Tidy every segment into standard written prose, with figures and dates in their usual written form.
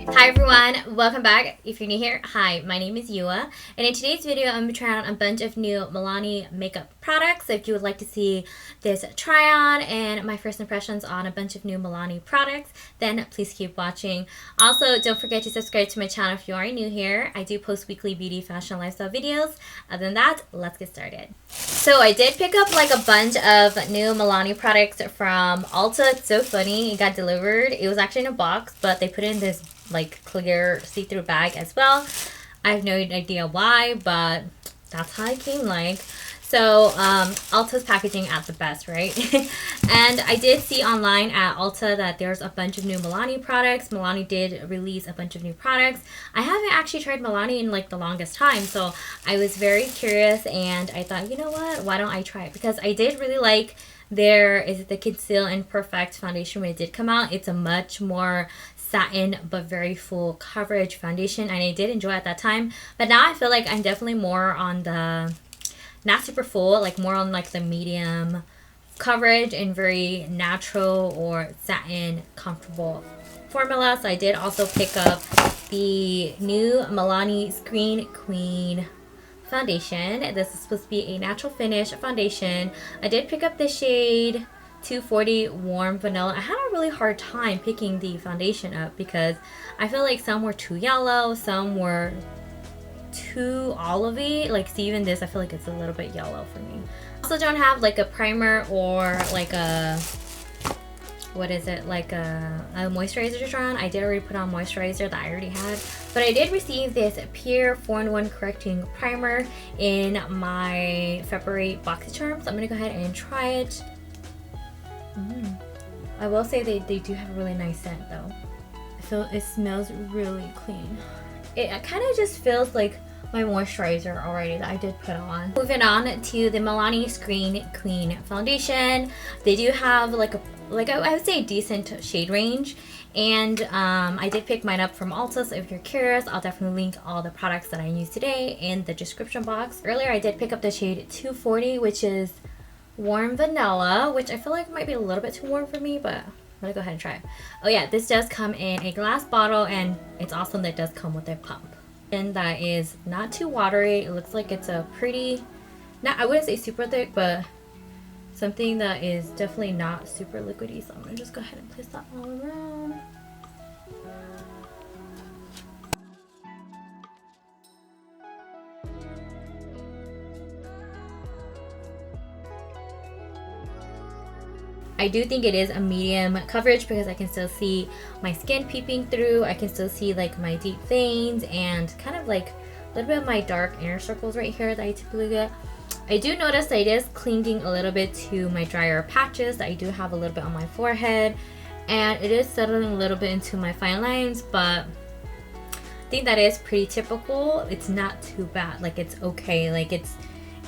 Hi everyone, welcome back. If you're new here, hi, my name is Yua, and in today's video I'm going to be trying on a bunch of new Milani makeup products. So if you would like to see this try on and my first impressions on a bunch of new Milani products, then please keep watching. Also, don't forget to subscribe to my channel if you are new here. I do post weekly beauty, fashion, lifestyle videos. Other than that, let's get started. So I did pick up like a bunch of new Milani products from Ulta. It's so funny, it got delivered. It was actually in a box, but they put it in this like clear see-through bag as well. I have no idea why, but that's how it came like. So Ulta's packaging at the best, right? And I did see online at Ulta that there's a bunch of new Milani products. Milani did release a bunch of new products. I haven't actually tried Milani in like the longest time, so I was very curious and I thought, you know what, why don't I try it? Because I did really like the Conceal and Perfect foundation when it did come out. It's a much more satin but very full coverage foundation, and I did enjoy it at that time. But now I feel like I'm definitely more on the not super full, like more on like the medium coverage and very natural or satin comfortable formula. So I did also pick up the new Milani Screen Queen foundation. This is supposed to be a natural finish foundation. I did pick up the shade 240 Warm Vanilla. I had a really hard time picking the foundation up because I feel like some were too yellow, some were too olivey. Like, see, even this, I feel like it's a little bit yellow for me. I also don't have like a primer or like a, what is it, like a moisturizer to try on. I did already put on moisturizer that I already had, but I did receive this Pure 4-in-1 Correcting Primer in my February BoxyCharm, so I'm gonna go ahead and try it. I will say they do have a really nice scent though. I feel it smells really clean. It kind of just feels like my moisturizer already that I did put on. Moving on to the Milani Screen Queen foundation. They do have like I would say a decent shade range, and I did pick mine up from Ulta, so if you're curious, I'll definitely link all the products that I used today in the description box. Earlier I did pick up the shade 240, which is Warm Vanilla, which I feel like might be a little bit too warm for me, but I'm gonna go ahead and try it. Oh yeah, this does come in a glass bottle, and it's awesome that it does come with a pump. And that is not too watery. It looks like it's a pretty, not, I wouldn't say super thick, but something that is definitely not super liquidy. So I'm gonna just go ahead and place that all around. I do think it is a medium coverage because I can still see my skin peeping through. I can still see like my deep veins and kind of like a little bit of my dark inner circles right here that I typically get. I do notice that it is clinging a little bit to my drier patches that I do have a little bit on my forehead, and it is settling a little bit into my fine lines, but I think that is pretty typical. It's not too bad. Like, it's okay. Like,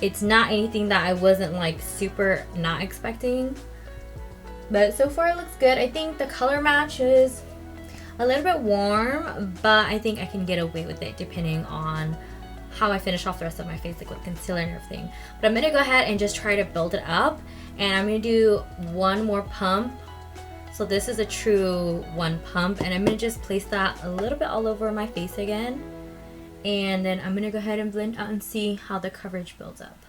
it's not anything that I wasn't like super not expecting. But so far it looks good. I think the color match is a little bit warm, but I think I can get away with it depending on how I finish off the rest of my face, like with concealer and everything. But I'm gonna go ahead and just try to build it up, and I'm gonna do one more pump. So this is a true one pump, and I'm gonna just place that a little bit all over my face again, and then I'm gonna go ahead and blend out and see how the coverage builds up.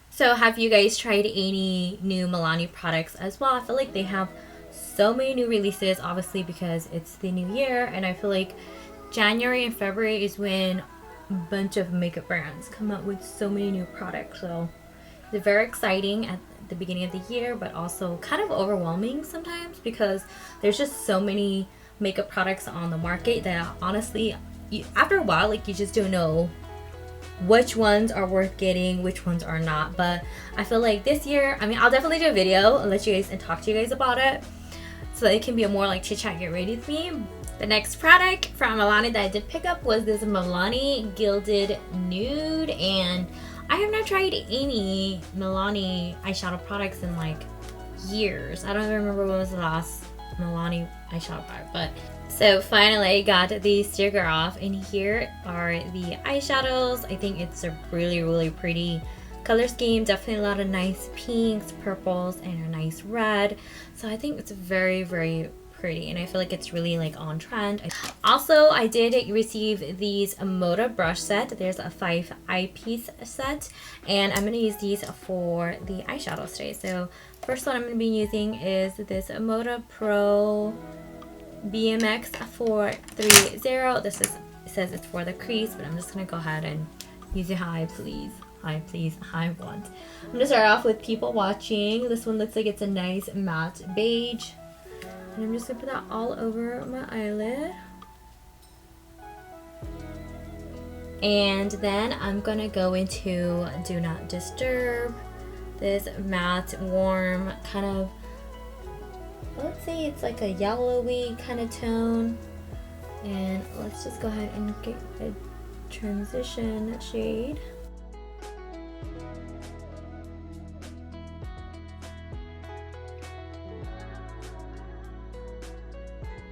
So have you guys tried any new Milani products as well? I feel like they have so many new releases, obviously because it's the new year, and I feel like January and February is when a bunch of makeup brands come out with so many new products. So they're very exciting at the beginning of the year, but also kind of overwhelming sometimes because there's just so many makeup products on the market that honestly, after a while, like, you just don't know which ones are worth getting, which ones are not. But I feel like this year, I mean, I'll definitely do a video and let you guys and talk to you guys about it, so that it can be a more like chit chat, get ready with me. The next product from Milani that I did pick up was this Milani Gilded Nude, and I have not tried any Milani eyeshadow products in like years. I don't even remember when was the last Milani eyeshadow product, but so finally I got the sticker off, and here are the eyeshadows. I think it's a really pretty color scheme. Definitely a lot of nice pinks, purples, and a nice red. So I think it's very pretty, and I feel like it's really like on trend. Also, I did receive these MODA brush set. There's a 5 eyepiece set, and I'm going to use these for the eyeshadows today. So first one I'm going to be using is this MODA Pro BMX 430. This is, it says it's for the crease, but I'm just going to go ahead and use it high, please. High, please. High want. I'm going to start off with People Watching. This one looks like it's a nice matte beige. And I'm just going to put that all over my eyelid. And then I'm going to go into Do Not Disturb. This matte, warm, kind of, let's say it's like a yellowy kind of tone. And let's just go ahead and get a transition shade.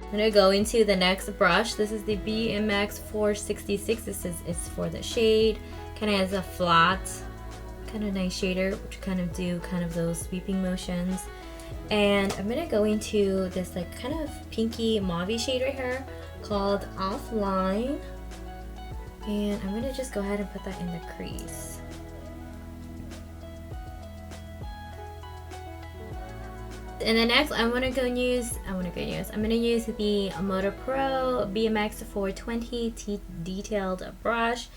I'm gonna go into the next brush. This is the BMX 466. This is it's for the shade. Kind of has a flat, kind of nice shader, which kind of do kind of those sweeping motions. And I'm gonna go into this like kind of pinky mauve shade right here called Offline. And I'm gonna just go ahead and put that in the crease. And then next, I'm gonna use the MODA Pro BMX 420 T detailed brush,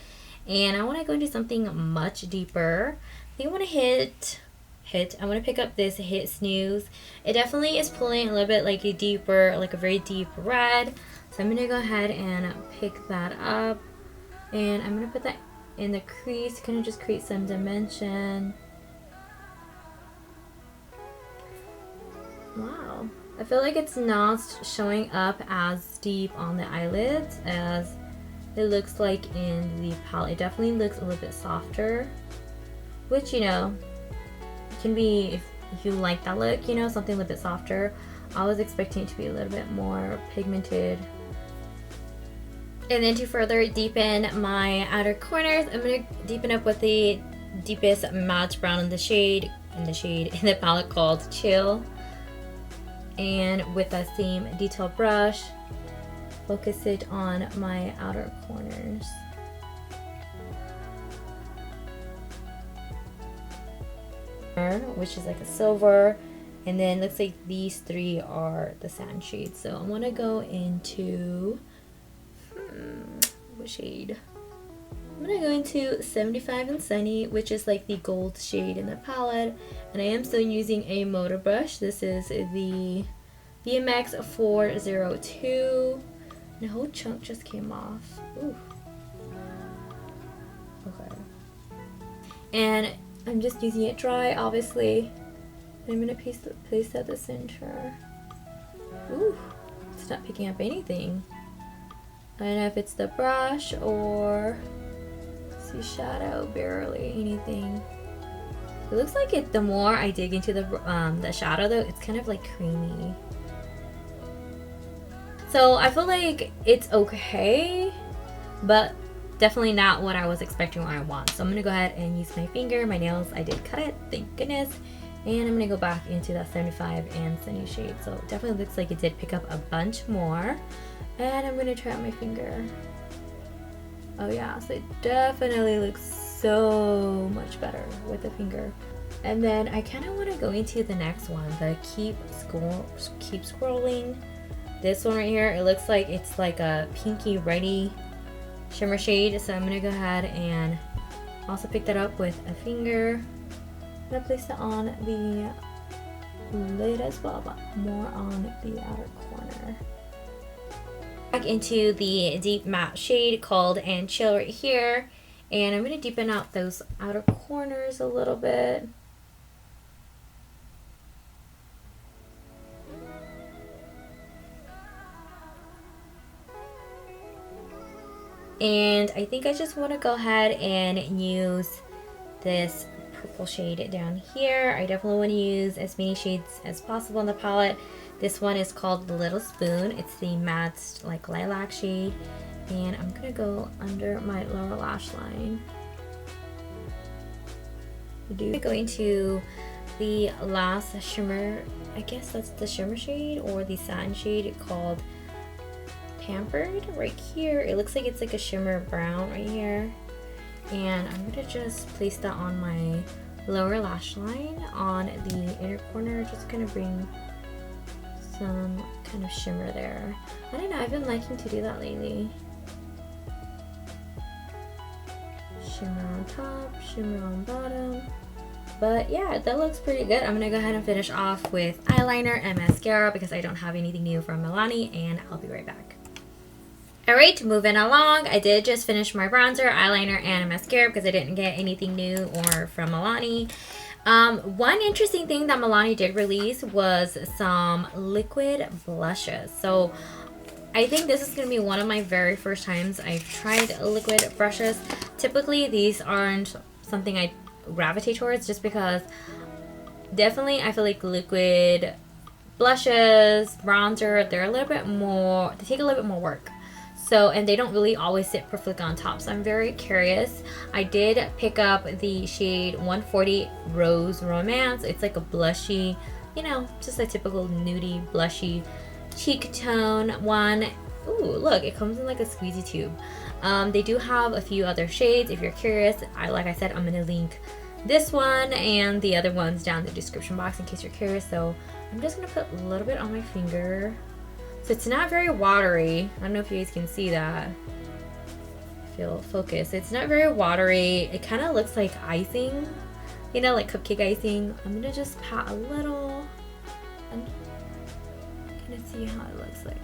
and I want to go into something much deeper. I think I want to I want to pick up this Hit Snooze. It definitely is pulling a little bit like a deeper, like a very deep red. So I'm gonna go ahead and pick that up, and I'm gonna put that in the crease, kind of just create some dimension. Wow, I feel like it's not showing up as deep on the eyelids as it looks like in the palette. It definitely looks a little bit softer, which, you know, can be, if you like that look, you know, something a little bit softer. I was expecting it to be a little bit more pigmented. And then to further deepen my outer corners, I'm going to deepen up with the deepest matte brown in the palette called Chill. And with that same detail brush, focus it on my outer corners. Which is like a silver, and then looks like these three are the sand shades. So I want to go into what shade? I'm gonna go into 75 and Sunny, which is like the gold shade in the palette, and I am still using a MODA brush. This is the BMX 402. And a whole chunk just came off. Ooh. Okay. And I'm just using it dry, obviously. I'm gonna place at the center. Ooh, it's not picking up anything. I don't know if it's the brush or see shadow, barely anything. It looks like it. The more I dig into the shadow, though, it's kind of like creamy. So I feel like it's okay, but definitely not what I was expecting or I want. So I'm gonna go ahead and use my finger. My nails, I did cut it, thank goodness. And I'm gonna go back into that 75 and Sunny shade. So it definitely looks like it did pick up a bunch more. And I'm gonna try out my finger. Oh yeah, so it definitely looks so much better with the finger. And then I kind of want to go into the next one, the keep scrolling. This one right here, it looks like it's like a pinky reddy shimmer shade. So I'm gonna go ahead and also pick that up with a finger. I'm gonna place it on the lid as well, but more on the outer corner. Back into the deep matte shade called And Chill right here, and I'm going to deepen out those outer corners a little bit. And I think I just want to go ahead and use this purple shade down here. I definitely want to use as many shades as possible in the palette. This one is called The Little Spoon. It's the matte like lilac shade, and I'm gonna go under my lower lash line. Going to the last shimmer, I guess that's the shimmer shade or the satin shade called Pampered right here. It looks like it's like a shimmer brown right here. And I'm gonna just place that on my lower lash line on the inner corner, just gonna bring some kind of shimmer there. I don't know, I've been liking to do that lately. Shimmer on top, shimmer on bottom. But yeah, that looks pretty good. I'm gonna go ahead and finish off with eyeliner and mascara because I don't have anything new from Milani, and I'll be right back. Alright, moving along, I did just finish my bronzer, eyeliner, and mascara because I didn't get anything new or from Milani. One interesting thing that Milani did release was some liquid blushes. So I think this is going to be one of my very first times I've tried liquid brushes. Typically, these aren't something I gravitate towards just because definitely I feel like liquid blushes, bronzer, they're a little bit more, they take a little bit more work. So, and they don't really always sit perfectly on top. So I'm very curious. I did pick up the shade 140 Rose Romance. It's like a blushy, you know, just a typical nudie, blushy cheek tone one. Ooh, look, it comes in like a squeezy tube. They do have a few other shades if you're curious. Like I said, I'm gonna link this one and the other ones down in the description box in case you're curious. So I'm just gonna put a little bit on my finger. So it's not very watery. I don't know if you guys can see that. If you'll focus. It's not very watery. It kind of looks like icing, you know, like cupcake icing. I'm gonna just pat a little and kind of see how it looks like.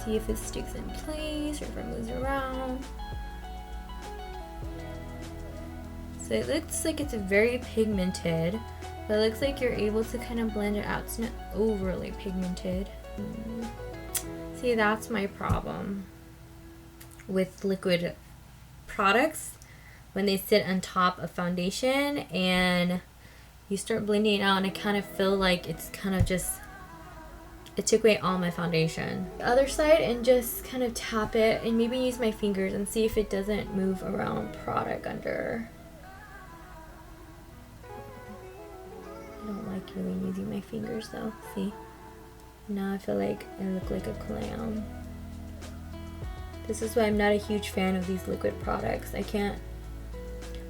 See if it sticks in place or if it moves around. So it looks like it's very pigmented. But it looks like you're able to kind of blend it out. It's not overly pigmented. See, that's my problem with liquid products. When they sit on top of foundation and you start blending it out, and I kind of feel like it's kind of just, it took away all my foundation. The other side, and just kind of tap it and maybe use my fingers and see if it doesn't move around product under. I don't like really using my fingers though. See? Now I feel like I look like a clown. This is why I'm not a huge fan of these liquid products. I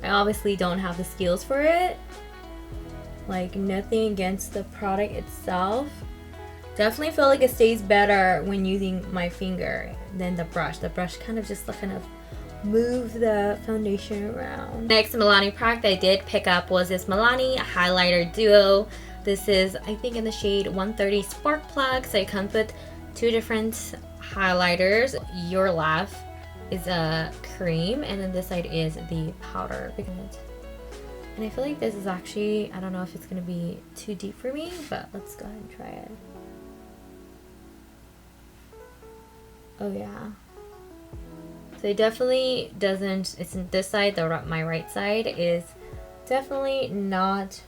obviously don't have the skills for it. Like, nothing against the product itself. Definitely feel like it stays better when using my finger than the brush. The brush kind of just kind of move the foundation around. Next Milani product I did pick up was this Milani Highlighter Duo. This is, I think, in the shade 130 Spark Plug. So it comes with two different highlighters. Your left is a cream and then this side is the powder. And I feel like this is actually, I don't know if it's going to be too deep for me, but let's go ahead and try it. Oh yeah. So it definitely doesn't, it's in this side, my right side is definitely not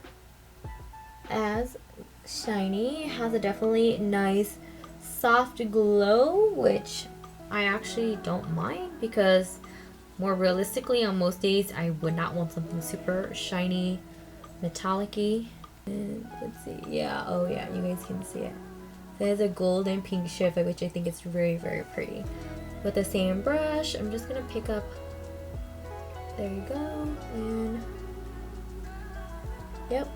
as shiny. It has a definitely nice soft glow, which I actually don't mind because more realistically on most days I would not want something super shiny, metallic-y. And let's see, yeah, oh yeah, you guys can see it. So it has a gold and pink shift, which I think is very, very pretty. With the same brush, I'm just gonna pick up, there you go, and yep,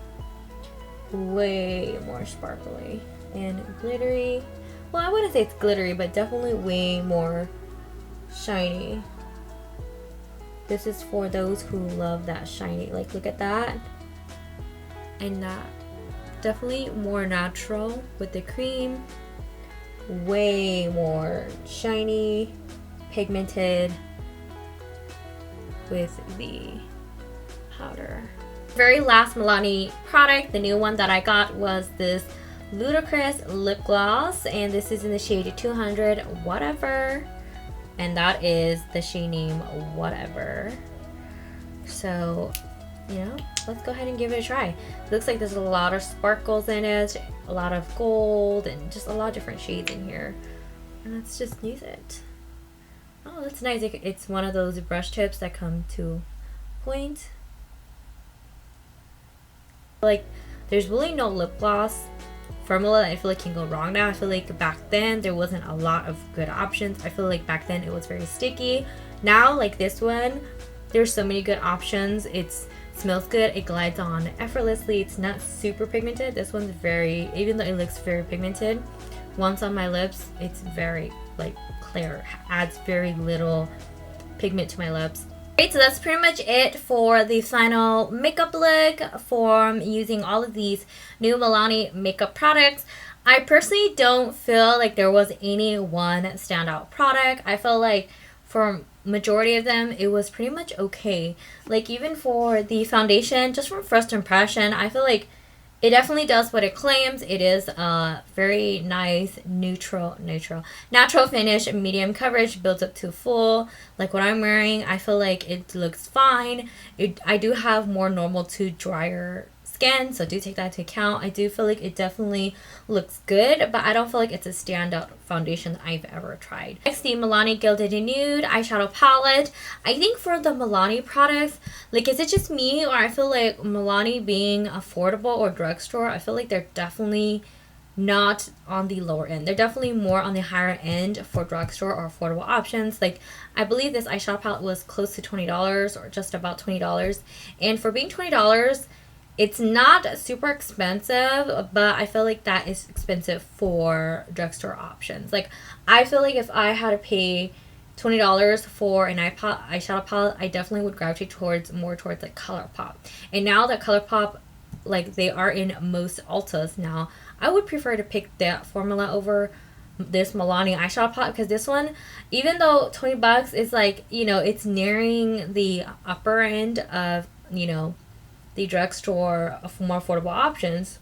way more sparkly and glittery. Well, I wouldn't say it's glittery, but definitely way more shiny. This is for those who love that shiny, like look at that. And that, definitely more natural with the cream. Way more shiny, pigmented with the powder. Very last Milani product, the new one that I got was this Ludicrous lip gloss, and this is in the shade 200 Whatever, and that is the shade name Whatever. So, you know, let's go ahead and give it a try. It looks like there's a lot of sparkles in it, a lot of gold, and just a lot of different shades in here. And let's just use it. Oh, that's nice. It's one of those brush tips that come to point. feel like there's really no lip gloss formula that I feel like can go wrong now. I feel like back then there wasn't a lot of good options. I feel like back then it was very sticky. Now, like this one, there's so many good options. It smells good, it glides on effortlessly, it's not super pigmented. This one's very, even though it looks very pigmented, once on my lips, it's very like clear, adds very little pigment to my lips. Alright, so that's pretty much it for the final makeup look from using all of these new Milani makeup products. I personally don't feel like there was any one standout product. I feel like for majority of them it was pretty much okay. Like even for the foundation, just from first impression, I feel like it definitely does what it claims. It is a very nice natural finish, medium coverage, builds up to full. Like what I'm wearing, I feel like it looks fine. I do have more normal to drier skin, so do take that into account. I do feel like it definitely looks good, but I don't feel like it's a standout foundation that I've ever tried. Next, the Milani Gilded Nude Eyeshadow Palette. I think for the Milani products, like, is it just me, or I feel like Milani being affordable or drugstore, I feel like they're definitely not on the lower end. They're definitely more on the higher end for drugstore or affordable options. Like, I believe this eyeshadow palette was close to $20 or just about $20, and for being $20, it's not super expensive, but I feel like that is expensive for drugstore options. Like, I feel like if I had to pay $20 for an eyeshadow palette, I definitely would gravitate towards more towards like ColourPop. And now that ColourPop, like, they are in most Ultas now, I would prefer to pick that formula over this Milani eyeshadow palette, because this one, even though $20 is like, you know, it's nearing the upper end of, you know, the drugstore for more affordable options,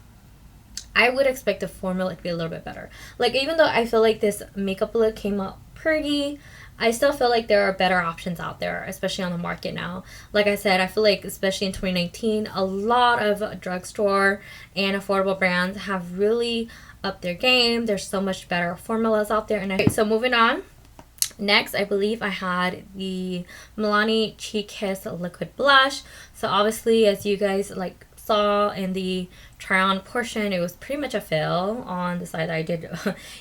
I would expect the formula to be a little bit better. Like, even though I feel like this makeup look came out pretty, I still feel like there are better options out there, especially on the market now. Like I said, I feel like especially in 2019, a lot of drugstore and affordable brands have really upped their game. There's so much better formulas out there. And so moving on. Next, I believe I had the Milani Cheek Kiss Liquid Blush. So obviously, as you guys like saw in the try on portion, it was pretty much a fail on the side that I did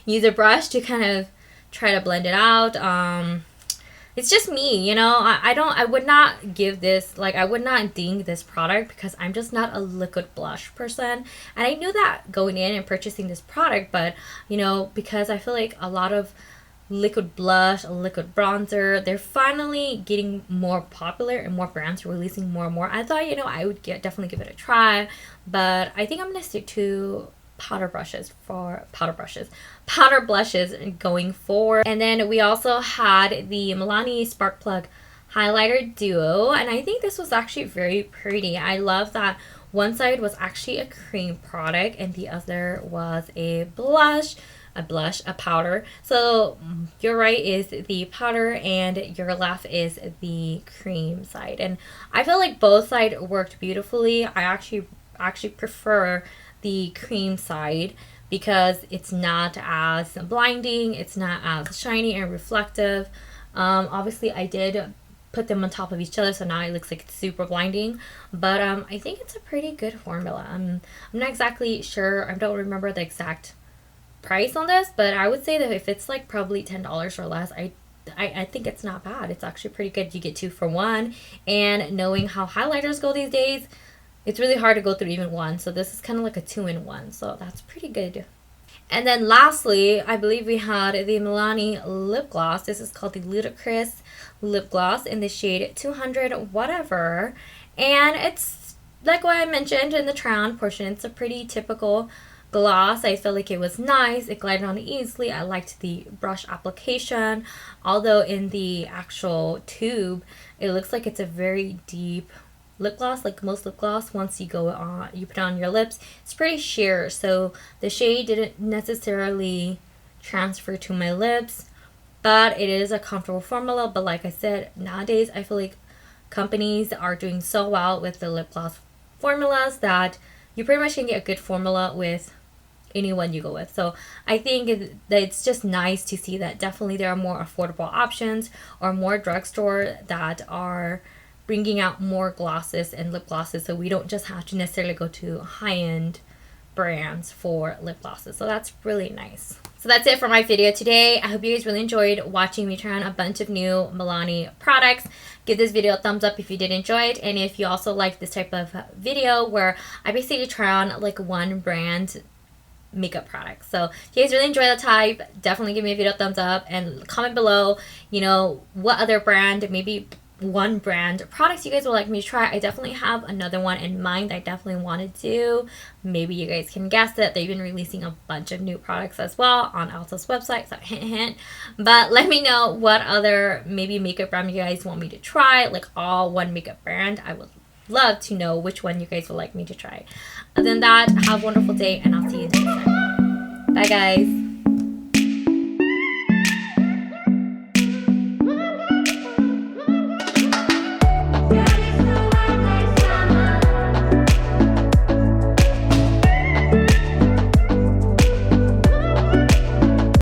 use a brush to kind of try to blend it out. It's just me, you know. I would not give this, like, I would not ding this product because I'm just not a liquid blush person. And I knew that going in and purchasing this product, but, you know, because I feel like a lot of liquid blush, liquid bronzer, they're finally getting more popular and more brands are releasing more and more. I thought, you know, I would definitely give it a try, but I think I'm gonna stick to powder blushes going forward. And then we also had the Milani Spark Plug Highlighter Duo, and I think this was actually very pretty. I love that one side was actually a cream product and the other was a powder. So your right is the powder and your left is the cream side. And I feel like both sides worked beautifully. I actually prefer the cream side because it's not as blinding, it's not as shiny and reflective. Obviously I did put them on top of each other, so now it looks like it's super blinding, but I think it's a pretty good formula. I'm not exactly sure, I don't remember the exact price on this, but I would say that if it's like probably $10 or less, I think it's not bad. It's actually pretty good. You get 2 for 1, and knowing how highlighters go these days, it's really hard to go through even one, so this is kind of like a 2-in-1, so that's pretty good. And then lastly, I believe we had the Milani lip gloss. This is called the Ludicrous lip gloss in the shade 200 whatever, and it's like what I mentioned in the try on portion, it's a pretty typical gloss. I felt like it was nice, it glided on easily. I liked the brush application, although in the actual tube it looks like it's a very deep lip gloss. Like most lip gloss, once you go on, you put it on your lips, it's pretty sheer, so the shade didn't necessarily transfer to my lips, but it is a comfortable formula. But like I said, nowadays I feel like companies are doing so well with the lip gloss formulas that you pretty much can get a good formula with anyone you go with. So I think that it's just nice to see that definitely there are more affordable options or more drugstore that are bringing out more glosses and lip glosses, so we don't just have to necessarily go to high-end brands for lip glosses. So that's really nice. So that's it for my video today. I hope you guys really enjoyed watching me try on a bunch of new Milani products. Give this video a thumbs up if you did enjoy it, and if you also like this type of video where I basically try on like one brand makeup products. So if you guys really enjoy the type, definitely give me a video a thumbs up and comment below, you know, what other brand, maybe one brand products you guys would like me to try. I definitely have another one in mind I definitely wanted to. Maybe you guys can guess it. They've been releasing a bunch of new products as well on Ulta's website, so hint hint. But let me know what other maybe makeup brand you guys want me to try, like all one makeup brand. I would love to know which one you guys would like me to try. Other than that, have a wonderful day, and I'll see you next time. Bye guys.